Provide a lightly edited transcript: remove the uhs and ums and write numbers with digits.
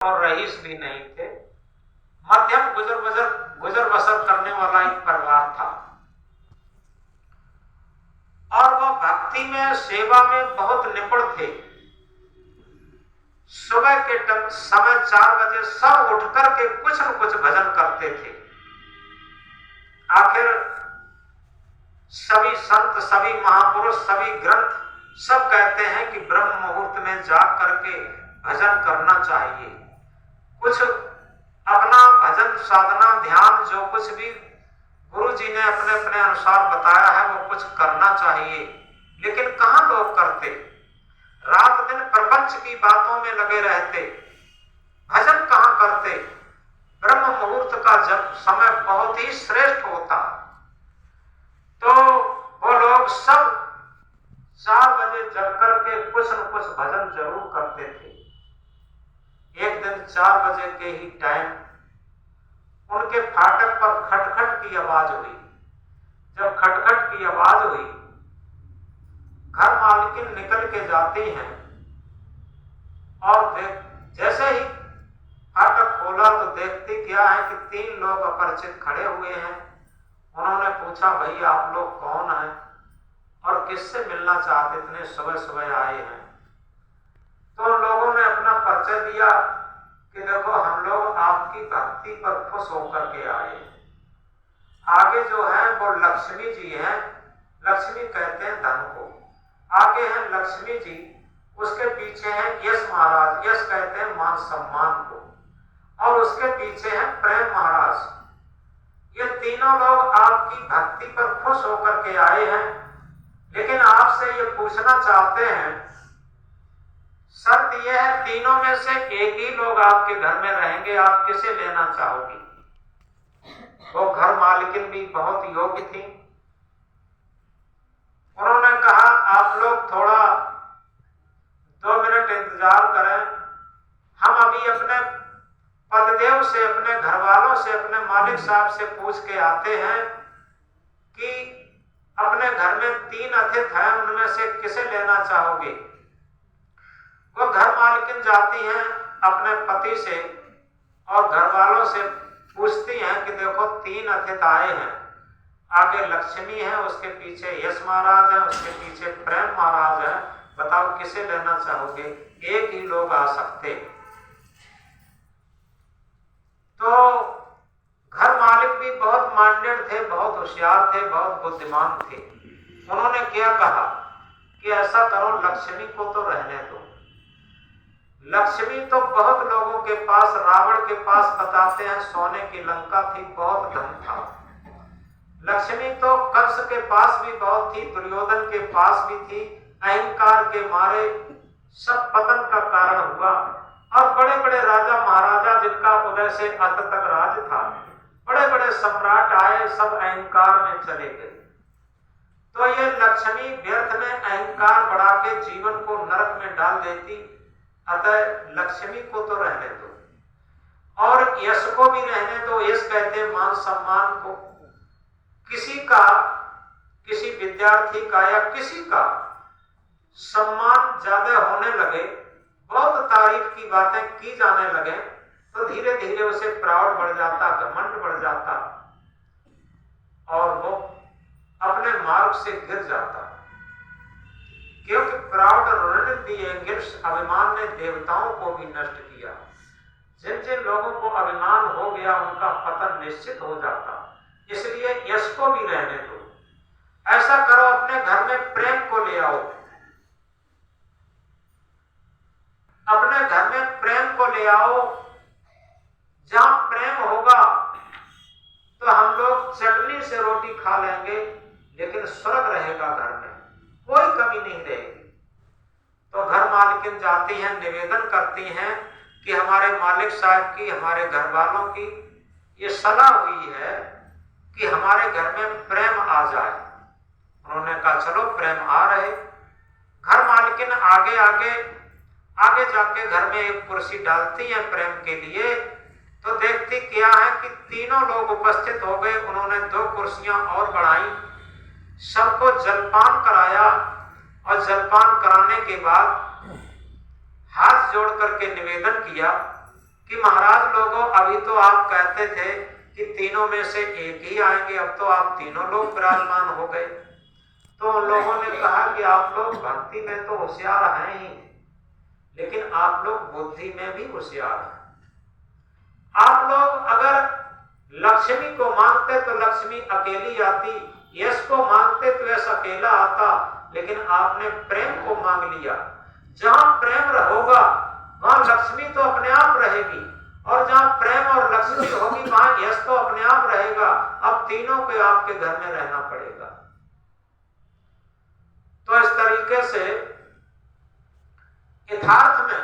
और रईस भी नहीं थे, मध्यम गुजर बसर करने वाला एक परिवार था। और वह भक्ति में, सेवा में बहुत निपुण थे। सुबह के समय 4 बजे सब उठ करके कुछ न कुछ भजन करते थे। आखिर सभी संत, सभी महापुरुष, सभी ग्रंथ सब कहते हैं कि ब्रह्म मुहूर्त में जाग करके भजन करना चाहिए। कुछ अपना भजन, साधना, ध्यान जो कुछ भी गुरु जी ने अपने अपने अनुसार बताया है वो कुछ करना चाहिए। लेकिन कहां लोग करते, रात दिन प्रपंच की बातों में लगे रहते, भजन कहां करते। ब्रह्म मुहूर्त का जब समय बहुत ही श्रेष्ठ होता तो वो लोग सब 4 बजे जग करके कुछ न कुछ भजन जरूर करते थे। एक दिन 4 बजे के ही टाइम उनके फाटक पर खटखट की आवाज हुई। जब खटखट की आवाज हुई, घर मालकिन निकल के जाती हैं और जैसे ही फाटक खोला तो देखती क्या है कि 3 लोग अपरिचित खड़े हुए हैं। उन्होंने पूछा, भाई आप लोग कौन हैं और किससे मिलना चाहते, इतने सुबह सुबह आए हैं। तो उन लोगों ने अपना परिचय दिया कि देखो हम लोग आपकी भक्ति पर खुश होकर के आए हैं। आगे जो है वो लक्ष्मी जी हैं, लक्ष्मी कहते हैं धन को। आगे हैं लक्ष्मी जी, उसके पीछे हैं यश महाराज, यश कहते हैं मान सम्मान को, और उसके पीछे हैं प्रेम महाराज। ये तीनों लोग आपकी भक्ति पर खुश होकर के आए हैं, लेकिन आपसे ये पूछना चाहते हैं, शर्त यह है तीनों में से एक ही लोग आपके घर में रहेंगे, आप किसे लेना चाहोगी। वो घर मालकिन भी बहुत योग्य थी। उन्होंने कहा आप लोग थोड़ा 2 मिनट इंतजार करें, हम अभी अपने पतिदेव से, अपने घर वालों से, अपने मालिक साहब से पूछ के आते हैं कि अपने घर में 3 अतिथि हैं, उनमें से किसे लेना चाहोगे। वो घर मालकिन जाती हैं अपने पति से और घर वालों से पूछती हैं कि देखो 3 अतिथि आए हैं, आगे लक्ष्मी है, उसके पीछे यश महाराज है, उसके पीछे प्रेम महाराज है, बताओ किसे लेना चाहोगे। एक ही लोग आ सकते। तो घर मालिक भी बहुत माइंडेड थे, बहुत होशियार थे, बहुत बुद्धिमान थे। उन्होंने क्या कहा कि ऐसा करो, लक्ष्मी को तो रहने दो। लक्ष्मी तो बहुत लोगों के पास, रावण के पास बताते हैं सोने की लंका थी, बहुत धन था। लक्ष्मी तो कंस के पास भी बहुत थी, दुर्योधन के पास भी थी। अहंकार के मारे सब पतन का कारण हुआ और बड़े बड़े राजा महाराजा जिनका उदय से अंत तक राज था, बड़े बड़े सम्राट आए, सब अहंकार में चले गए। तो ये लक्ष्मी व्यर्थ में अहंकार बढ़ा के जीवन को नरक में डाल देती। अतः लक्ष्मी को तो रहने दो और यश को भी रहने दो। यश कहते हैं मान सम्मान को। किसी का, किसी विद्यार्थी का या किसी का सम्मान ज्यादा होने लगे, बहुत तारीफ की बातें की जाने लगे, तो धीरे धीरे उसे प्राउड बढ़ जाता, घमंड बढ़ जाता और वो अपने मार्ग से गिर जाता। क्योंकि प्राउड रणनीति अभिमान ने देवताओं को भी नष्ट किया। जिन जिन लोगों को अभिमान हो गया उनका पतन निश्चित हो जाता। इसलिए यश को भी रहने दो। ऐसा करो, अपने घर में प्रेम को ले आओ, अपने घर में प्रेम को ले आओ। जहां प्रेम होगा तो हम लोग चटनी से रोटी खा लेंगे, लेकिन स्वर्ग रहेगा घर में, कोई कमी नहीं रहेगी। तो घर मालकिन जाती हैं, निवेदन करती हैं कि हमारे मालिक साहब की, हमारे घर वालों की ये सलाह हुई है कि हमारे घर में प्रेम आ जाए। उन्होंने कहा चलो प्रेम आ रहे। घर मालकिन आगे आगे आगे जाके घर में एक कुर्सी डालती है प्रेम के लिए, तो देखती क्या है कि तीनों लोग उपस्थित हो गए। उन्होंने 2 कुर्सियां और बढ़ाई, सबको जलपान कराया और जलपान कराने के बाद हाथ जोड़ करके निवेदन किया कि महाराज लोगों, अभी तो आप कहते थे कि तीनों में से एक ही आएंगे, अब तो आप तीनों लोग विराजमान हो गए। तो उन लोगों ने कहा कि आप लोग भक्ति में तो होशियार हैं ही, लेकिन आप लोग बुद्धि में भी होशियार हैं। आप लोग अगर लक्ष्मी को मांगते तो लक्ष्मी अकेली आती, यश को मांगते तो यश अकेला आता, लेकिन आपने प्रेम को मांग लिया। जहां प्रेम होगा वहां लक्ष्मी तो अपने आप रहेगी, और जहां प्रेम और लक्ष्मी होगी वहां यश तो अपने आप रहेगा। अब तीनों को आपके घर में रहना पड़ेगा। तो इस तरीके से यथार्थ में